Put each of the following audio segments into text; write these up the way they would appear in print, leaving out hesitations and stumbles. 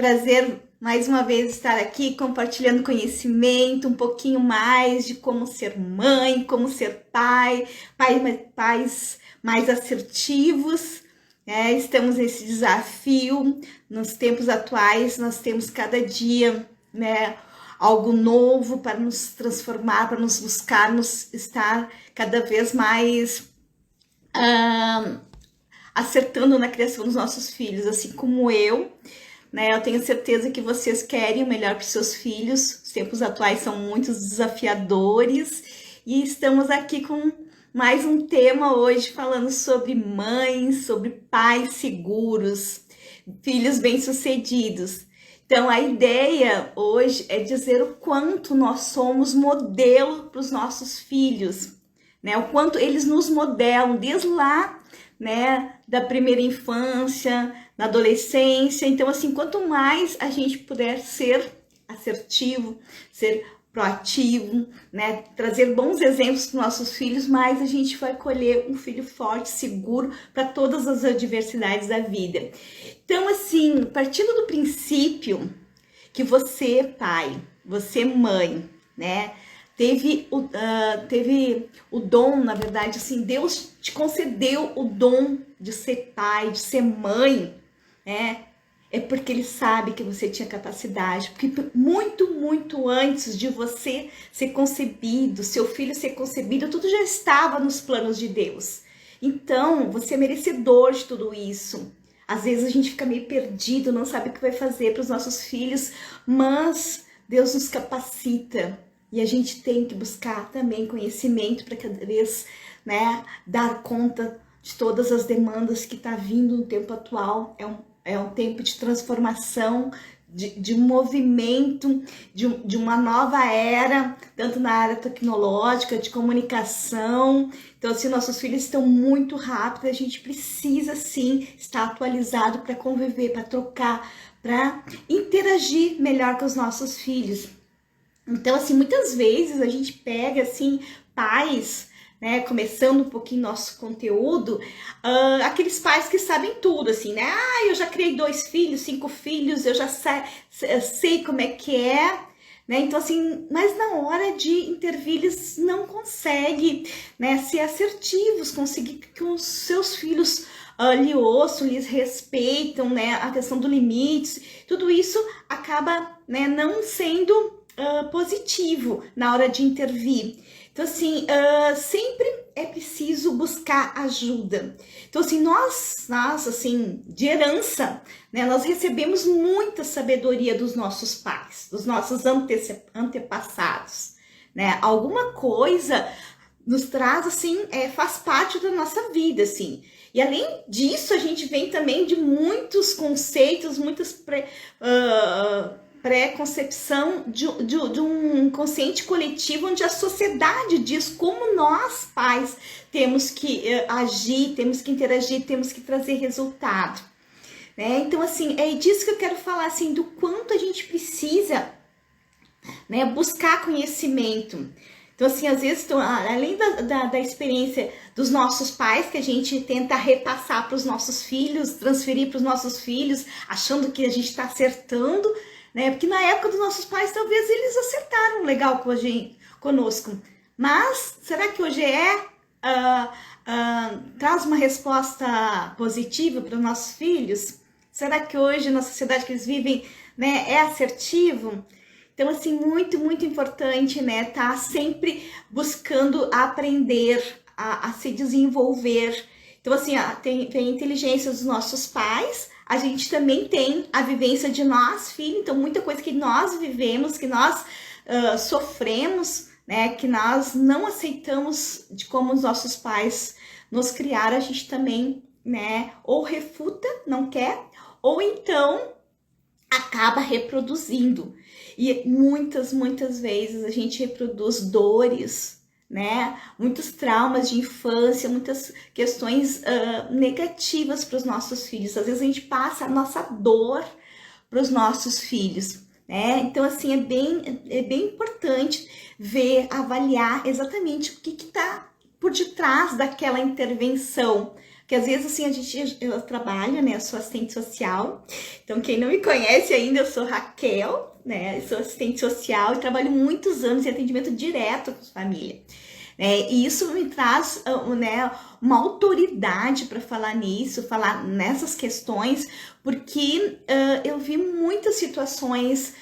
Prazer mais uma vez estar aqui compartilhando conhecimento, um pouquinho mais de como ser mãe, como ser pai, pais mais assertivos. Estamos nesse desafio. Nos tempos atuais, nós temos cada dia, algo novo para nos transformar, para nos buscarmos estar cada vez mais acertando na criação dos nossos filhos, assim como eu tenho certeza que vocês querem o melhor para os seus filhos. Os tempos atuais são muito desafiadores e estamos aqui com mais um tema hoje falando sobre mães, sobre pais seguros, filhos bem-sucedidos. Então a ideia hoje é dizer o quanto nós somos modelo para os nossos filhos, o quanto eles nos modelam desde lá, da primeira infância, na adolescência. Então, assim, quanto mais a gente puder ser assertivo, ser proativo, trazer bons exemplos para os nossos filhos, mais a gente vai colher um filho forte, seguro para todas as adversidades da vida. Então, assim, partindo do princípio que você, pai, você, mãe, teve o dom, na verdade, assim, Deus te concedeu o dom de ser pai, de ser mãe, é porque Ele sabe que você tinha capacidade, porque muito antes de você ser concebido, seu filho ser concebido, tudo já estava nos planos de Deus. Então, você é merecedor de tudo isso. Às vezes a gente fica meio perdido, não sabe o que vai fazer para os nossos filhos, mas Deus nos capacita. E a gente tem que buscar também conhecimento para cada vez, dar conta de todas as demandas que está vindo no tempo atual. É um tempo de transformação, de movimento, de uma nova era, tanto na área tecnológica, de comunicação. Então, assim, nossos filhos estão muito rápidos, a gente precisa, sim, estar atualizado para conviver, para trocar, para interagir melhor com os nossos filhos. Então, assim, muitas vezes a gente pega, assim, pais, começando um pouquinho nosso conteúdo, aqueles pais que sabem tudo, assim, eu já criei 2 filhos, 5 filhos, eu já sei como é que é, Então, assim, mas na hora de intervir, eles não conseguem, ser assertivos, conseguir que os seus filhos lhe ouçam, lhes respeitam, a questão do limite, tudo isso acaba, não sendo positivo na hora de intervir. Então, assim, sempre é preciso buscar ajuda. Então, assim, nós assim, de herança, nós recebemos muita sabedoria dos nossos pais, dos nossos antepassados, Alguma coisa nos traz, assim, faz parte da nossa vida, assim. E além disso, a gente vem também de muitos conceitos, muitas pré-concepção de um consciente coletivo onde a sociedade diz como nós, pais, temos que agir, temos que interagir, temos que trazer resultado. Então, assim, é disso que eu quero falar, assim, do quanto a gente precisa buscar conhecimento. Então, assim, às vezes, além da experiência dos nossos pais, que a gente tenta repassar para os nossos filhos, transferir para os nossos filhos, achando que a gente está acertando, porque na época dos nossos pais, talvez eles acertaram legal conosco. Mas, será que hoje traz uma resposta positiva para os nossos filhos? Será que hoje, na sociedade que eles vivem, é assertivo? Então, assim, muito importante, tá sempre buscando aprender, a se desenvolver. Então, assim, tem a inteligência dos nossos pais, a gente também tem a vivência de nós, filho. Então, muita coisa que nós vivemos, que nós sofremos, que nós não aceitamos de como os nossos pais nos criaram, a gente também, ou refuta, não quer, ou então acaba reproduzindo. E muitas vezes a gente reproduz dores, muitos traumas de infância, muitas questões negativas para os nossos filhos. Às vezes a gente passa a nossa dor para os nossos filhos, Então, assim, é bem importante ver, avaliar exatamente o que está por detrás daquela intervenção, Porque às vezes assim eu trabalho, né? Eu sou assistente social. Então quem não me conhece ainda, eu sou Raquel, né? Eu sou assistente social e trabalho muitos anos em atendimento direto com família. E isso me traz, né, uma autoridade para falar nisso, falar nessas questões, porque eu vi muitas situações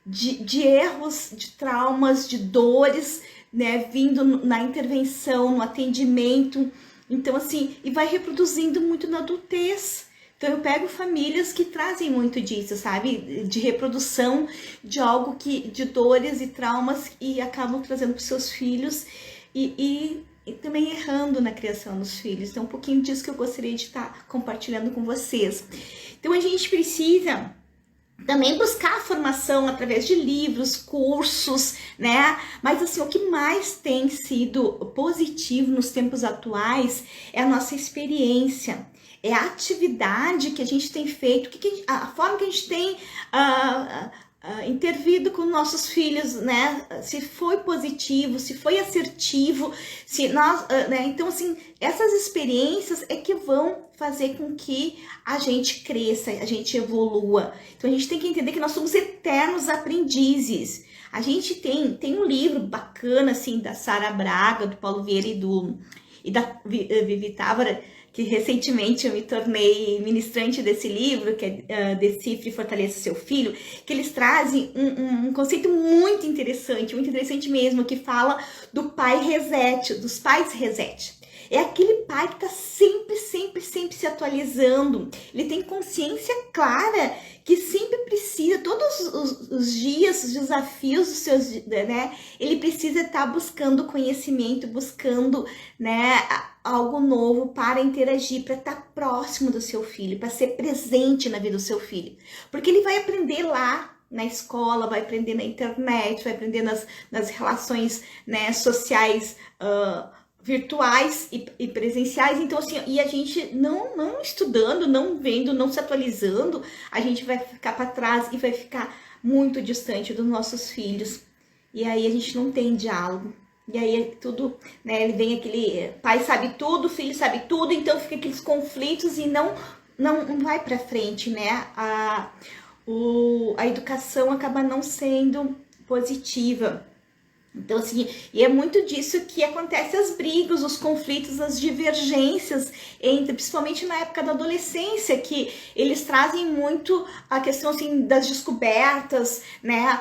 de erros, de traumas, de dores, né, vindo na intervenção, no atendimento. Então, assim, e vai reproduzindo muito na adultez. Então, eu pego famílias que trazem muito disso, sabe? De reprodução de algo de dores e traumas e acabam trazendo para os seus filhos e também errando na criação dos filhos. Então, um pouquinho disso que eu gostaria de estar compartilhando com vocês. Então, a gente precisa também buscar a formação através de livros, cursos, né? Mas assim, o que mais tem sido positivo nos tempos atuais é a nossa experiência, é a atividade que a gente tem feito, a forma que a gente tem intervido com nossos filhos, né? Se foi positivo, se foi assertivo, se nós, né? Então, assim, essas experiências é que vão fazer com que a gente cresça, a gente evolua. Então, a gente tem que entender que nós somos eternos aprendizes. A gente tem um livro bacana, assim, da Sara Braga, do Paulo Vieira e da Vivi Távora, que recentemente eu me tornei ministrante desse livro, que é Decifre e Fortaleça Seu Filho, que eles trazem um conceito muito interessante mesmo, que fala do pai reset, dos pais reset. É aquele pai que está sempre se atualizando. Ele tem consciência clara que sempre precisa, todos os dias, os desafios dos seus, né? Ele precisa estar buscando conhecimento, buscando, né, algo novo para interagir, para estar próximo do seu filho, para ser presente na vida do seu filho. Porque ele vai aprender lá na escola, vai aprender na internet, vai aprender nas relações, né, sociais, virtuais e presenciais. Então assim, e a gente não estudando, não vendo, não se atualizando, a gente vai ficar para trás e vai ficar muito distante dos nossos filhos. E aí a gente não tem diálogo. E aí é tudo, né, ele vem aquele pai sabe tudo, filho sabe tudo, então fica aqueles conflitos e não vai para frente, né? A educação acaba não sendo positiva. Então, assim, e é muito disso que acontece as brigas, os conflitos, as divergências, principalmente na época da adolescência, que eles trazem muito a questão, assim, das descobertas, né,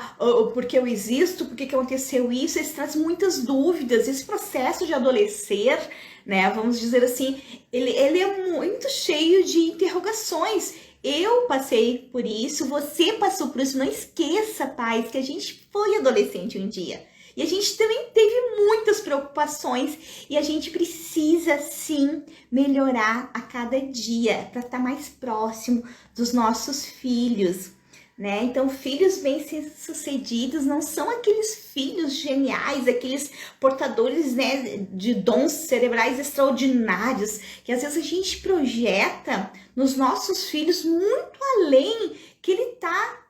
por que eu existo, por que aconteceu isso, eles trazem muitas dúvidas. Esse processo de adolescer, né, vamos dizer assim, ele é muito cheio de interrogações. Eu passei por isso, você passou por isso. Não esqueça, pais, que a gente foi adolescente um dia. E a gente também teve muitas preocupações e a gente precisa sim melhorar a cada dia para estar mais próximo dos nossos filhos, né? Então, filhos bem-sucedidos não são aqueles filhos geniais, aqueles portadores, né, de dons cerebrais extraordinários, que às vezes a gente projeta nos nossos filhos muito além que ele está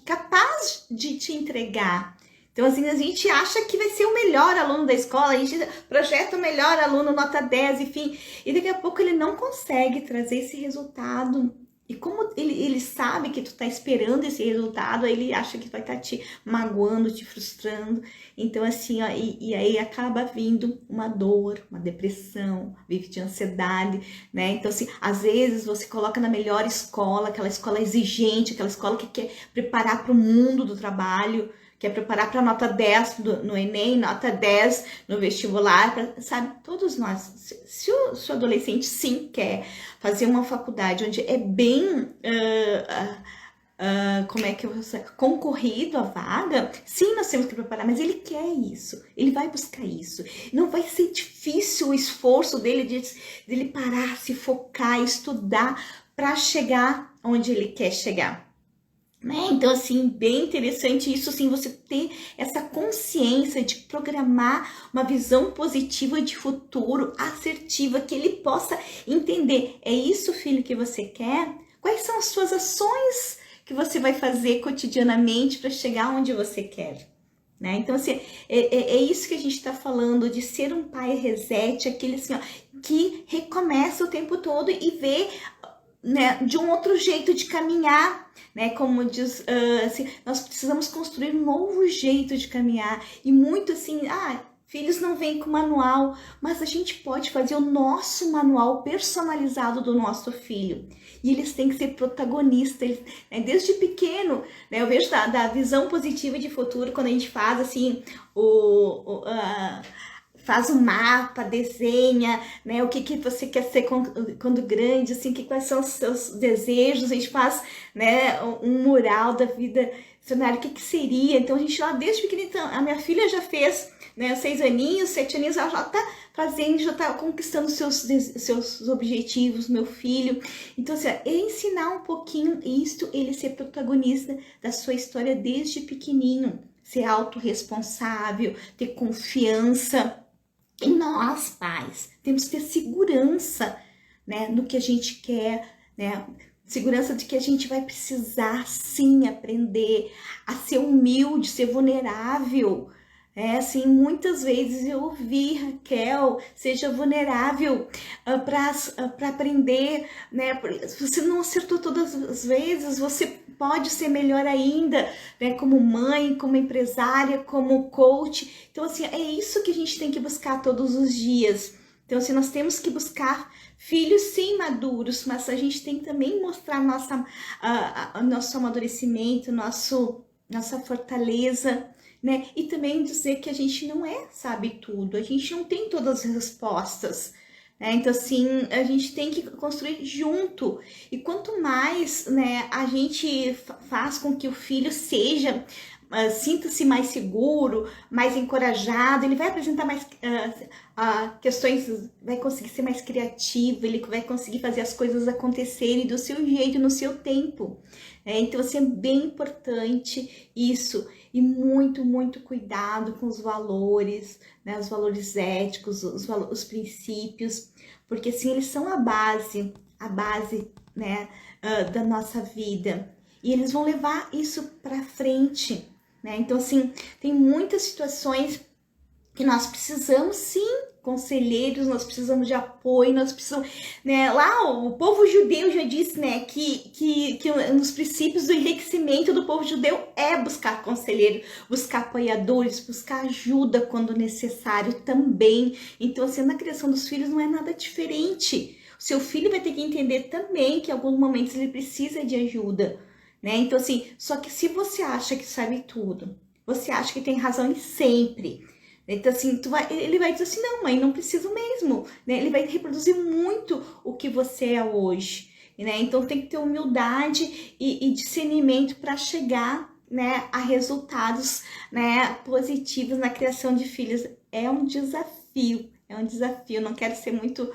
capaz de te entregar. Então, assim, a gente acha que vai ser o melhor aluno da escola, a gente projeta o melhor aluno, nota 10, enfim, e daqui a pouco ele não consegue trazer esse resultado. E como ele sabe que tu tá esperando esse resultado, aí ele acha que vai estar te magoando, te frustrando. Então, assim, ó, e aí acaba vindo uma dor, uma depressão, vive de ansiedade, né? Então, assim, às vezes você coloca na melhor escola, aquela escola exigente, aquela escola que quer preparar para o mundo do trabalho, quer preparar para nota 10 no Enem, nota 10 no vestibular, sabe? Todos nós, se o adolescente sim quer fazer uma faculdade onde é bem, como é que eu vou dizer, concorrido a vaga, sim, nós temos que preparar, mas ele quer isso, ele vai buscar isso. Não vai ser difícil o esforço dele de parar, se focar, estudar para chegar onde ele quer chegar. Né? Então, assim, bem interessante isso, sim, você ter essa consciência de programar uma visão positiva de futuro, assertiva, que ele possa entender, é isso, filho, que você quer? Quais são as suas ações que você vai fazer cotidianamente para chegar onde você quer? né? Então, assim, é isso que a gente está falando, de ser um pai reset, aquele assim, ó, que recomeça o tempo todo e vê, né, de um outro jeito de caminhar, né? Como diz, assim, nós precisamos construir um novo jeito de caminhar. E muito assim, filhos não vêm com manual, mas a gente pode fazer o nosso manual personalizado do nosso filho. E eles têm que ser protagonistas, eles, né, desde pequeno, né? Eu vejo da visão positiva de futuro, quando a gente faz assim, faz um mapa, desenha, né, o que você quer ser quando grande, assim, quais são os seus desejos, a gente faz, né, um mural da vida, cenário, o que seria, então a gente lá desde pequenininho, então, a minha filha já fez, né, 6 aninhos, 7 aninhos, ela já tá fazendo, já tá conquistando seus objetivos, meu filho, então assim, ensinar um pouquinho isto, ele ser protagonista da sua história desde pequenininho, ser autorresponsável, ter confiança. E nós, pais, temos que ter segurança, né, no que a gente quer, né, segurança de que a gente vai precisar, sim, aprender a ser humilde, ser vulnerável. Assim, muitas vezes eu ouvi, Raquel, seja vulnerável para aprender, né? Se você não acertou todas as vezes, você pode ser melhor ainda, né? Como mãe, como empresária, como coach. Então, assim, é isso que a gente tem que buscar todos os dias. Então, assim, nós temos que buscar filhos, sim, maduros, mas a gente tem que também mostrar nosso amadurecimento, nossa fortaleza, né? E também dizer que a gente não sabe tudo, a gente não tem todas as respostas, né? Então, assim, a gente tem que construir junto. E quanto mais, né, a gente faz com que o filho seja, sinta-se mais seguro, mais encorajado, ele vai apresentar mais questões, vai conseguir ser mais criativo, ele vai conseguir fazer as coisas acontecerem do seu jeito, no seu tempo. Então, assim, é bem importante isso. E muito, muito cuidado com os valores, né? Os valores éticos, os princípios, porque assim, eles são a base, né, da nossa vida. E eles vão levar isso para frente, né? Então, assim, tem muitas situações que nós precisamos, sim, conselheiros, nós precisamos de apoio, nós precisamos, né, lá o povo judeu já disse, né, que nos princípios do enriquecimento do povo judeu é buscar conselheiro, buscar apoiadores, buscar ajuda quando necessário também. Então, assim, na criação dos filhos não é nada diferente. O seu filho vai ter que entender também que em alguns momentos ele precisa de ajuda, né? Então, assim, só que se você acha que sabe tudo, você acha que tem razão em sempre, então, assim, ele vai dizer assim, não, mãe, não preciso mesmo, né? Ele vai reproduzir muito o que você é hoje, né? Então, tem que ter humildade e discernimento para chegar, né, a resultados, né, positivos na criação de filhos. É um desafio, não quero ser muito,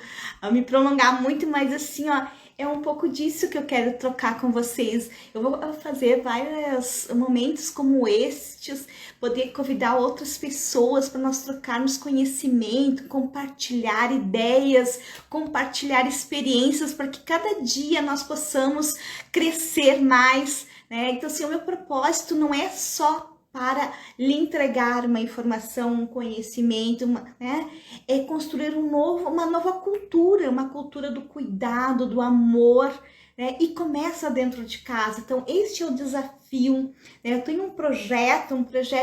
me prolongar muito, mas assim, ó, é um pouco disso que eu quero trocar com vocês. Eu vou fazer vários momentos como estes, poder convidar outras pessoas para nós trocarmos conhecimento, compartilhar ideias, compartilhar experiências, para que cada dia nós possamos crescer mais, né? Então, assim, o meu propósito não é só para lhe entregar uma informação, um conhecimento, né? É construir uma nova cultura, uma cultura do cuidado, do amor, né? E começa dentro de casa. Então, este é o desafio, né? Eu tenho um projeto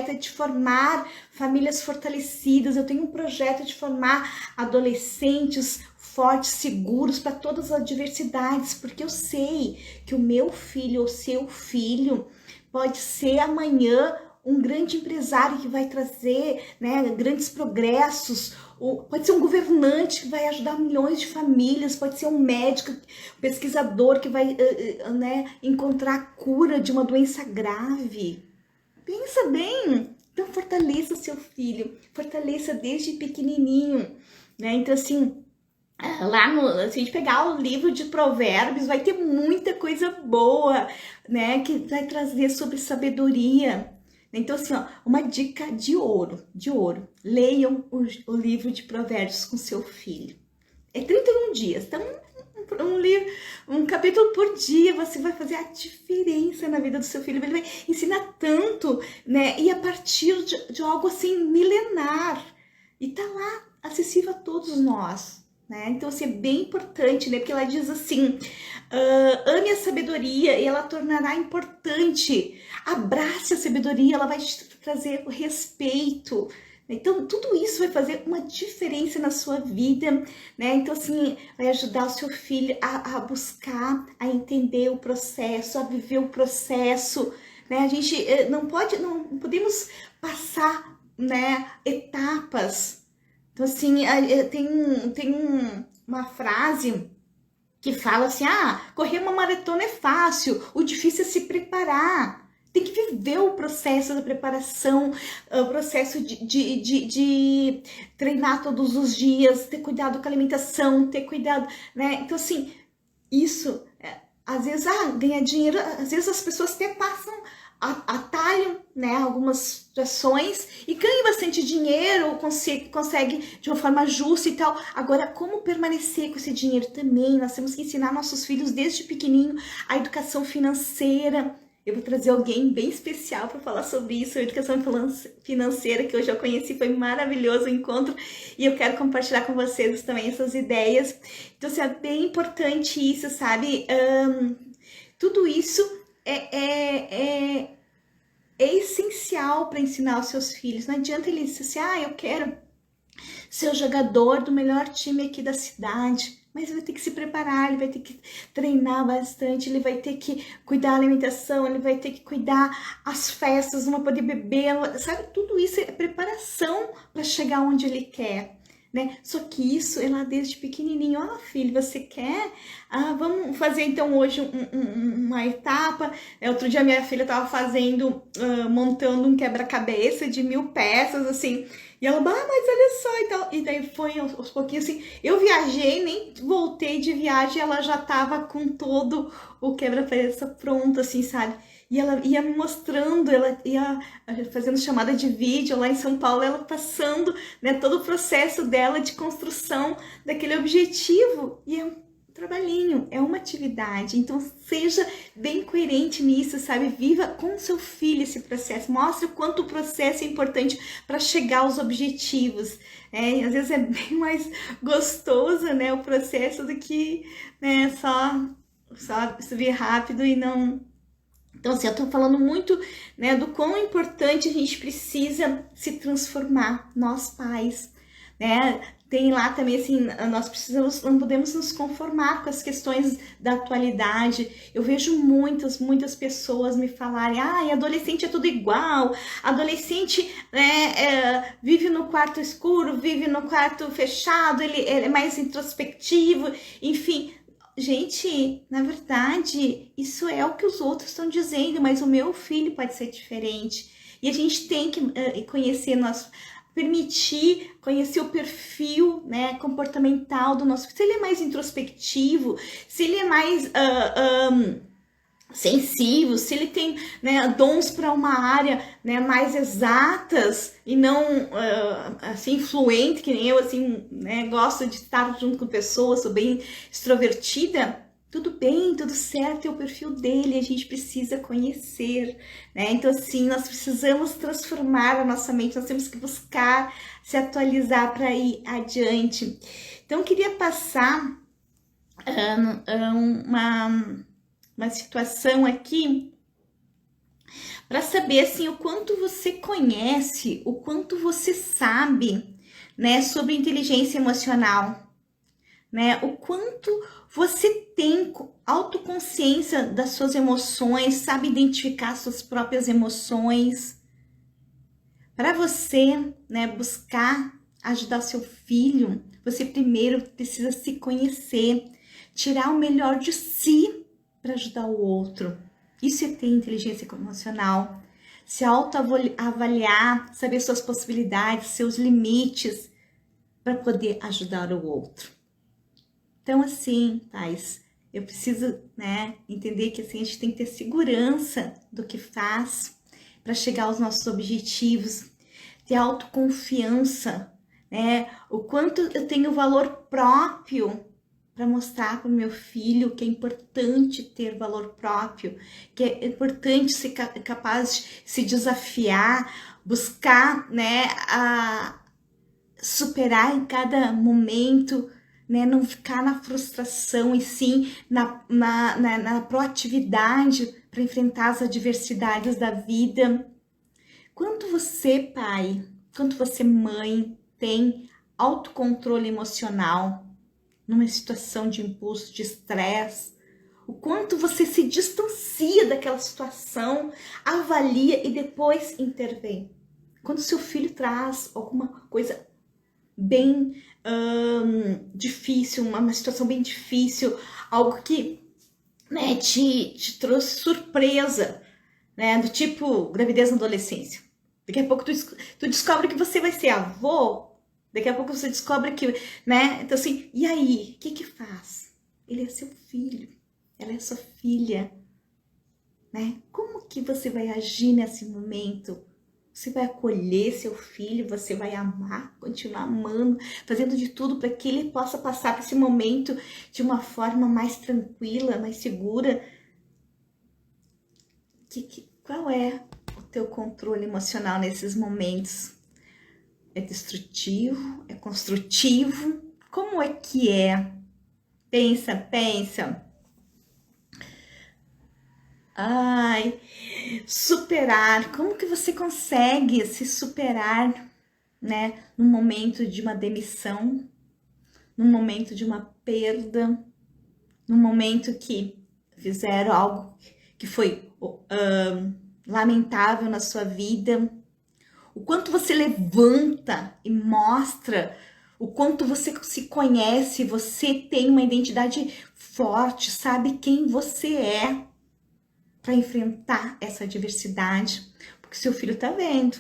é de formar famílias fortalecidas, eu tenho um projeto de formar adolescentes fortes, seguros para todas as adversidades, porque eu sei que o meu filho ou seu filho pode ser amanhã um grande empresário que vai trazer, né, grandes progressos, pode ser um governante que vai ajudar milhões de famílias, pode ser um médico, pesquisador que vai né, encontrar a cura de uma doença grave. Pensa bem, então fortaleça seu filho, fortaleça desde pequenininho, né? Então, assim, se a gente pegar o livro de Provérbios, vai ter muita coisa boa, né, que vai trazer sobre sabedoria. Então, assim, ó, uma dica de ouro, leiam o livro de Provérbios com seu filho. É 31 dias, então um capítulo por dia, você vai fazer a diferença na vida do seu filho. Ele vai ensinar tanto, né? E a partir de algo assim milenar. E tá lá, acessível a todos nós, né? Então, assim, é bem importante, né? Porque ela diz assim, ame a sabedoria e ela tornará importante. Abrace a sabedoria, ela vai te trazer o respeito. Então, tudo isso vai fazer uma diferença na sua vida, né? Então, assim, vai ajudar o seu filho a buscar, a entender o processo, a viver o processo, né? A gente não podemos passar, né, etapas. Então, assim, tem uma frase que fala assim, correr uma maratona é fácil, o difícil é se preparar. Tem que viver o processo da preparação, o processo de treinar todos os dias, ter cuidado com a alimentação, ter cuidado, né? Então, assim, isso, às vezes, ganhar dinheiro, às vezes as pessoas até passam, atalham, né, algumas situações e ganham bastante dinheiro, consegue de uma forma justa e tal. Agora, como permanecer com esse dinheiro também? Nós temos que ensinar nossos filhos desde pequenininho a educação financeira. Eu vou trazer alguém bem especial para falar sobre isso, a educação financeira, que eu já conheci, foi maravilhoso o encontro e eu quero compartilhar com vocês também essas ideias. Então, assim, é bem importante isso, sabe? Tudo isso é essencial para ensinar os seus filhos. Não adianta ele dizer assim, eu quero ser o jogador do melhor time aqui da cidade. Mas ele vai ter que se preparar, ele vai ter que treinar bastante, ele vai ter que cuidar da alimentação, ele vai ter que cuidar as festas, não vai poder beber, sabe? Tudo isso é preparação para chegar onde ele quer, né? Só que isso é lá desde pequenininho. Filho, você quer? Vamos fazer então hoje uma etapa. Outro dia minha filha estava montando um quebra-cabeça de 1000 peças, assim. E ela, mas olha só e tal. E daí foi aos pouquinhos assim. Eu viajei, nem voltei de viagem, ela já tava com todo o quebra-cabeça pronto, assim, sabe? E ela ia me mostrando, ela ia fazendo chamada de vídeo lá em São Paulo, ela passando, né, todo o processo dela de construção daquele objetivo. E é um trabalhinho, é uma atividade. Então, seja bem coerente nisso, sabe? Viva com seu filho esse processo. Mostre o quanto o processo é importante para chegar aos objetivos. Às vezes é bem mais gostoso, né, o processo do que, né, só subir rápido e não... Então, assim, eu tô falando muito, né, do quão importante a gente precisa se transformar, nós pais, né? Tem lá também, assim, não podemos nos conformar com as questões da atualidade. Eu vejo muitas pessoas me falarem, adolescente é tudo igual, adolescente, né, vive no quarto escuro, vive no quarto fechado, ele é mais introspectivo, enfim... Gente, na verdade, isso é o que os outros estão dizendo, mas o meu filho pode ser diferente. E a gente tem que conhecer permitir conhecer o perfil, né, comportamental do nosso filho. Se ele é mais introspectivo, se ele é mais sensível, se ele tem, né, dons para uma área, né, mais exatas e não assim fluente, que nem eu, assim, né, gosto de estar junto com pessoas, sou bem extrovertida, tudo bem, tudo certo, é o perfil dele, a gente precisa conhecer, né? Então, assim, nós precisamos transformar a nossa mente, nós temos que buscar se atualizar para ir adiante. Então, eu queria passar uma situação aqui para saber, assim, o quanto você conhece, o quanto você sabe, né, sobre inteligência emocional, né? O quanto você tem autoconsciência das suas emoções, sabe identificar suas próprias emoções. Para você, né, buscar ajudar seu filho, você primeiro precisa se conhecer, tirar o melhor de si para ajudar o outro. Isso é ter inteligência emocional. Se autoavaliar, saber suas possibilidades, seus limites, para poder ajudar o outro. Então, assim, pais, eu preciso, né, entender que assim, a gente tem que ter segurança do que faz para chegar aos nossos objetivos, ter autoconfiança, né, o quanto eu tenho valor próprio para mostrar para o meu filho que é importante ter valor próprio, que é importante ser capaz de se desafiar, buscar, né, a superar em cada momento, né, não ficar na frustração e sim na proatividade para enfrentar as adversidades da vida. Quanto você, pai, quanto você, mãe, tem autocontrole emocional numa situação de impulso, de estresse? O quanto você se distancia daquela situação, avalia e depois intervém? Quando seu filho traz alguma coisa bem difícil, uma situação bem difícil, algo que, né, te trouxe surpresa, né, do tipo gravidez na adolescência. Daqui a pouco tu descobre que você vai ser avô, daqui a pouco você descobre que, né, então assim, e aí, o que faz? Ele é seu filho, ela é sua filha, né? Como que você vai agir nesse momento? Você vai acolher seu filho, você vai amar, continuar amando, fazendo de tudo para que ele possa passar por esse momento de uma forma mais tranquila, mais segura. Qual é o teu controle emocional nesses momentos? É destrutivo? É construtivo? Como é que é? Pensa. Ai, superar. Como que você consegue se superar, né? No momento de uma demissão, no momento de uma perda, no momento que fizeram algo que foi lamentável na sua vida. O quanto você levanta e mostra o quanto você se conhece, você tem uma identidade forte, sabe quem você é para enfrentar essa adversidade, porque seu filho tá vendo,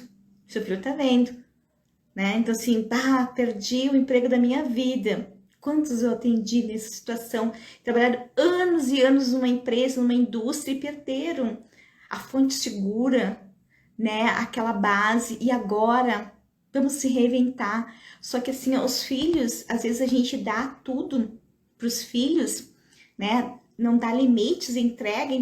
né? Então assim, perdi o emprego da minha vida. Quantos eu atendi nessa situação? Trabalharam anos e anos numa empresa, numa indústria e perderam a fonte segura, né? Aquela base, e agora vamos se reinventar. Só que assim, os filhos, às vezes a gente dá tudo para os filhos, né? Não dá limites, entrega.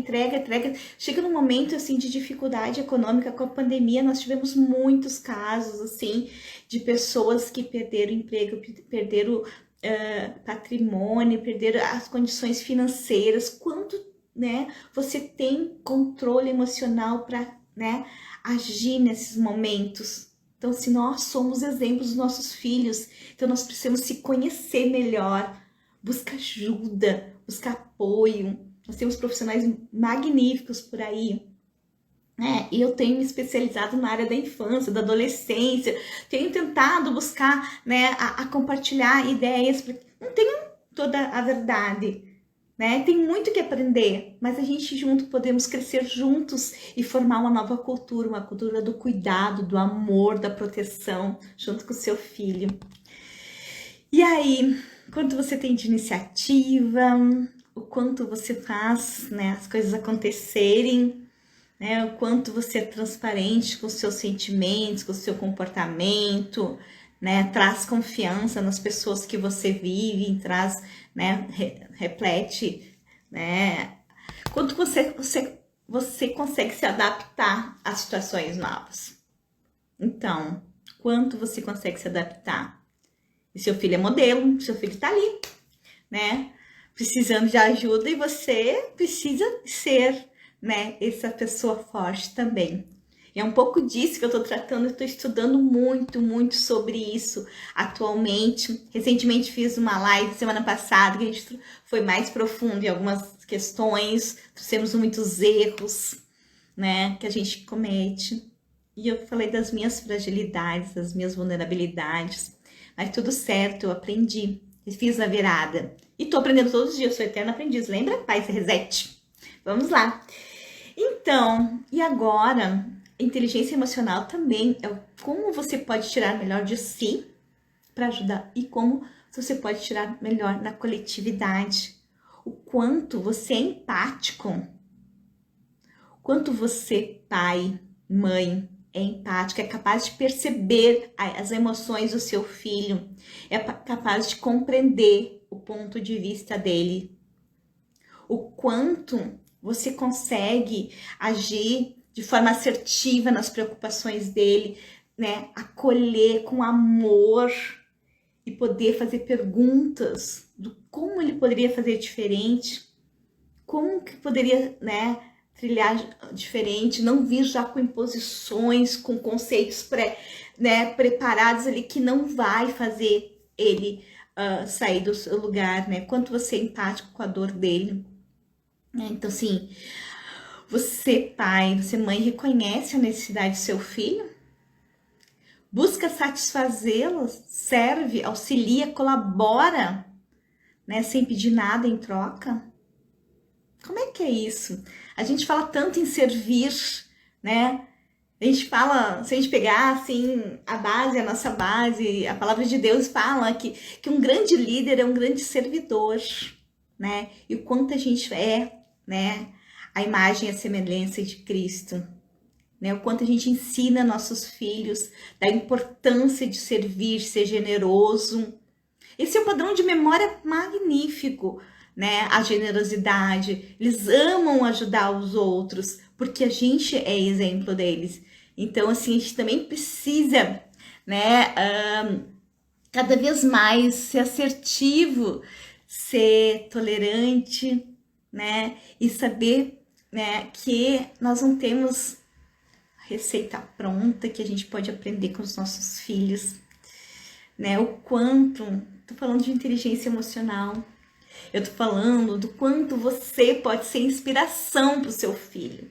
Chega num momento assim de dificuldade econômica com a pandemia, nós tivemos muitos casos assim de pessoas que perderam emprego, perderam patrimônio, perderam as condições financeiras. Quanto, né, você tem controle emocional para, né, agir nesses momentos? Então, se nós somos exemplos dos nossos filhos, então nós precisamos se conhecer melhor, buscar ajuda, buscar apoio. Nós temos profissionais magníficos por aí, né? E eu tenho me especializado na área da infância, da adolescência, tenho tentado buscar, né, a compartilhar ideias, porque não tenho toda a verdade, né? Tem muito que aprender, mas a gente junto podemos crescer juntos e formar uma nova cultura, uma cultura do cuidado, do amor, da proteção, junto com o seu filho. E aí, quanto você tem de iniciativa, o quanto você faz, né, as coisas acontecerem, né, o quanto você é transparente com os seus sentimentos, com o seu comportamento, né, traz confiança nas pessoas que você vive, traz, né, reflete, né, quanto você consegue se adaptar a situações novas. Então, quanto você consegue se adaptar? E seu filho é modelo, seu filho tá ali, né, precisando de ajuda, e você precisa ser, né, essa pessoa forte também. E é um pouco disso que eu tô tratando, eu tô estudando muito sobre isso atualmente. Recentemente fiz uma live semana passada que a gente foi mais profundo em algumas questões, trouxemos muitos erros, né, que a gente comete. E eu falei das minhas fragilidades, das minhas vulnerabilidades, mas tudo certo, eu aprendi, fiz a virada. E tô aprendendo todos os dias, sou eterna aprendiz, lembra? Pai, se resete. Vamos lá. Então, e agora, inteligência emocional também é como você pode tirar melhor de si para ajudar e como você pode tirar melhor na coletividade. O quanto você é empático, o quanto você, pai, mãe, é empático, é capaz de perceber as emoções do seu filho, é capaz de compreender o ponto de vista dele, o quanto você consegue agir de forma assertiva nas preocupações dele, né? Acolher com amor e poder fazer perguntas do como ele poderia fazer diferente, como que poderia, né, trilhar diferente, não vir já com imposições, com conceitos preparados ali que não vai fazer ele sair do seu lugar, né? Quanto você é empático com a dor dele. Então, assim, você, pai, você, mãe, reconhece a necessidade do seu filho? Busca satisfazê-lo, serve, auxilia, colabora, né, sem pedir nada em troca? Como é que é isso? A gente fala tanto em servir, né? A gente fala, se a gente pegar assim a base, a nossa base, a palavra de Deus fala que um grande líder é um grande servidor, né? E o quanto a gente é, né, a imagem e a semelhança de Cristo, né? O quanto a gente ensina nossos filhos da importância de servir, ser generoso. Esse é um padrão de memória magnífico, né? A generosidade. Eles amam ajudar os outros, porque a gente é exemplo deles. Então, assim, a gente também precisa, né, cada vez mais ser assertivo, ser tolerante, né? E saber, né, que nós não temos receita pronta, que a gente pode aprender com os nossos filhos, né? O quanto, tô falando de inteligência emocional, eu tô falando do quanto você pode ser inspiração para o seu filho,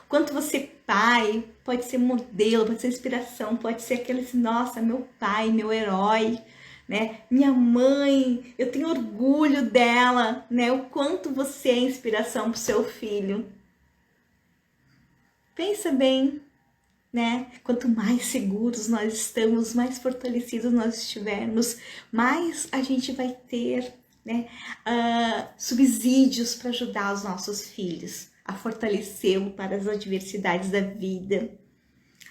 quanto você, pai, pode ser modelo, pode ser inspiração, pode ser aquele assim, nossa, meu pai, meu herói, né? Minha mãe, eu tenho orgulho dela, né? O quanto você é inspiração para o seu filho. Pensa bem, né? Quanto mais seguros nós estamos, mais fortalecidos nós estivermos, mais a gente vai ter, né, subsídios para ajudar os nossos filhos a fortalecê-lo para as adversidades da vida,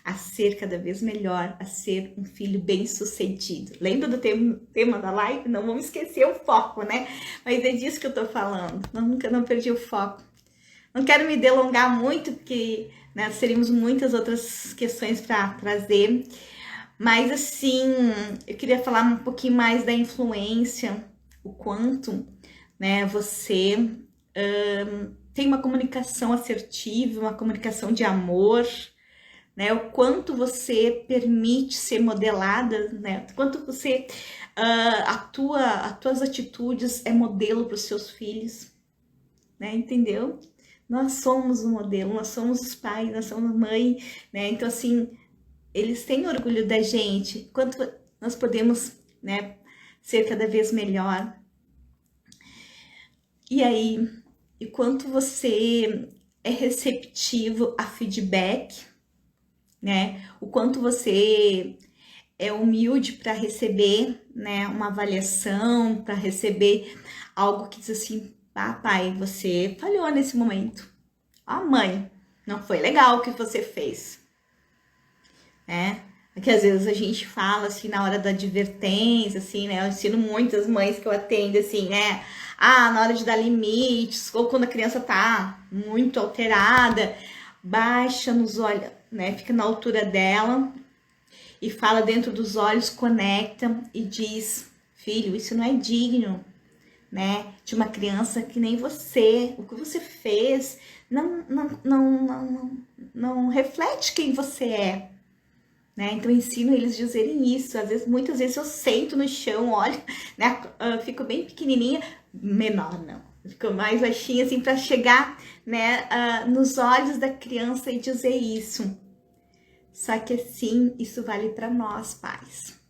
a ser cada vez melhor, a ser um filho bem-sucedido. Lembra do tema da live? Não vamos esquecer o foco, né? Mas é disso que eu tô falando. Nunca não perdi o foco. Não quero me delongar muito, porque, né, teríamos muitas outras questões para trazer. Mas, assim, eu queria falar um pouquinho mais da influência, o quanto, né, você tem uma comunicação assertiva, uma comunicação de amor, né? O quanto você permite ser modelada, né? O quanto você as tuas atitudes é modelo para os seus filhos, né? Entendeu? Nós somos o modelo, nós somos os pais, nós somos a mãe, né? Então, assim, eles têm orgulho da gente, quanto nós podemos, né, ser cada vez melhor. E aí, e quanto você é receptivo a feedback, né? O quanto você é humilde para receber, né, uma avaliação, para receber algo que diz assim, ah, pai, você falhou nesse momento. Ah, mãe, não foi legal o que você fez, né? Porque às vezes a gente fala assim na hora da advertência, assim, né? Eu ensino muitas mães que eu atendo, assim, né? Ah, na hora de dar limites, ou quando a criança tá muito alterada, baixa nos olhos, né? Fica na altura dela e fala dentro dos olhos, conecta e diz, filho, isso não é digno, né? De uma criança que nem você. O que você fez não reflete quem você é. Né? Então eu ensino eles a dizerem isso. Às vezes, muitas vezes eu sento no chão, olho, né? Fico bem pequenininha, menor não, fico mais baixinha assim para chegar, né, nos olhos da criança e dizer isso. Só que assim, isso vale para nós pais,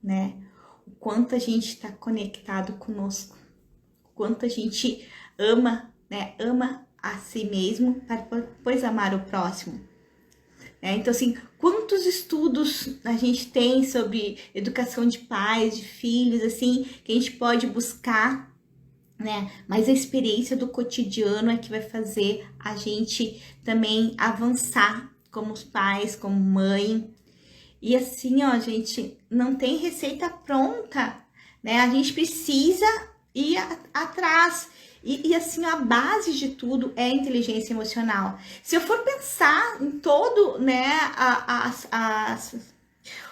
né? O quanto a gente está conectado conosco, o quanto a gente ama, né? Ama a si mesmo para depois amar o próximo. Então, assim, quantos estudos a gente tem sobre educação de pais, de filhos, assim, que a gente pode buscar, né? Mas a experiência do cotidiano é que vai fazer a gente também avançar como pais, como mãe. E assim, ó, gente, não tem receita pronta, né? A gente precisa ir atrás. E assim, a base de tudo é a inteligência emocional. Se eu for pensar em todo, né,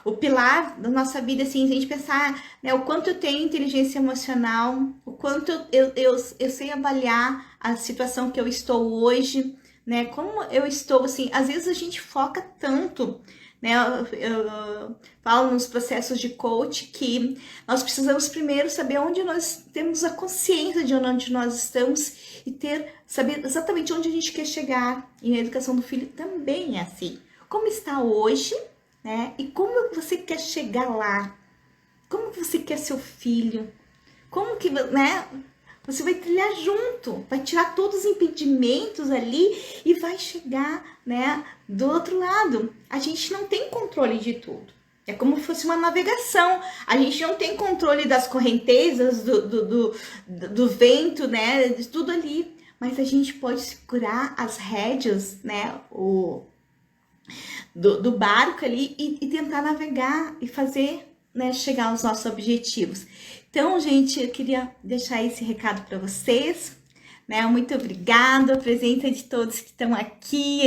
o pilar da nossa vida, assim, se a gente pensar, né, o quanto eu tenho inteligência emocional, o quanto eu sei avaliar a situação que eu estou hoje, né, como eu estou, assim, às vezes a gente foca tanto, né, eu falo nos processos de coach que nós precisamos primeiro saber onde nós temos a consciência de onde nós estamos e saber exatamente onde a gente quer chegar. E na educação do filho também é assim. Como está hoje, né? E como você quer chegar lá? Como você quer seu filho? Como que, né? Você vai trilhar junto, vai tirar todos os impedimentos ali e vai chegar, né, do outro lado. A gente não tem controle de tudo. É como se fosse uma navegação. A gente não tem controle das correntezas, do vento, né, de tudo ali. Mas a gente pode segurar as rédeas, né, do barco ali e tentar navegar e fazer, né, chegar aos nossos objetivos. Então, gente, eu queria deixar esse recado para vocês, né? Muito obrigada, a presença de todos que estão aqui.